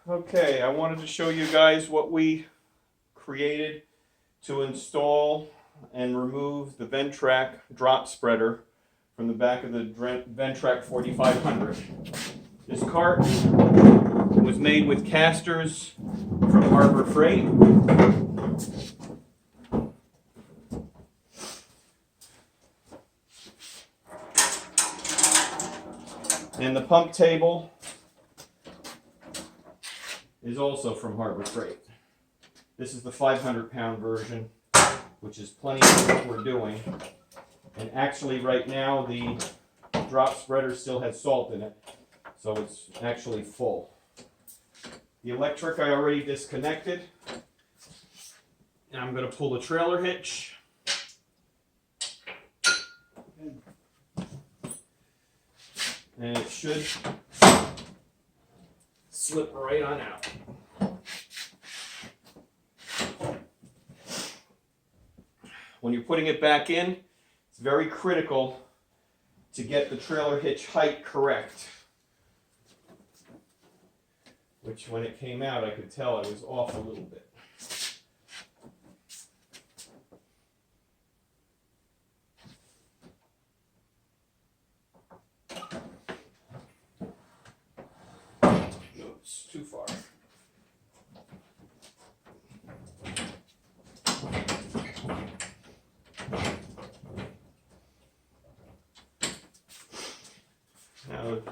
Okay, I wanted to show you guys what we created to install and remove the Ventrac drop spreader from the back of the Ventrac 4500. This cart was made with casters from Harbor Freight. And the pump table is also from Harbor Freight. This is the 500-pound version, which is plenty of what we're doing. And actually right now the drop spreader still has salt in it, so it's actually full. The electric I already disconnected. Now I'm going to pull the trailer hitch. And it should slip right on out. When you're putting it back in, it's very critical to get the trailer hitch height correct. Which when it came out, I could tell I was off a little bit. Oops, too far. Now the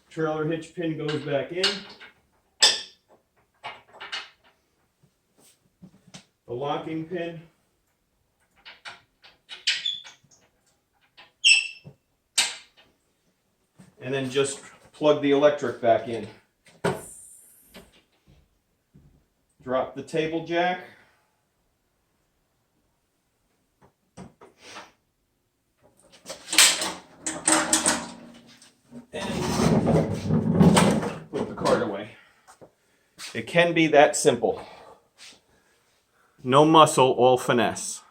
trailer hitch pin goes back in. The locking pin. And then just plug the electric back in. Drop the table jack. And put the cart away. It can be that simple. No muscle, all finesse.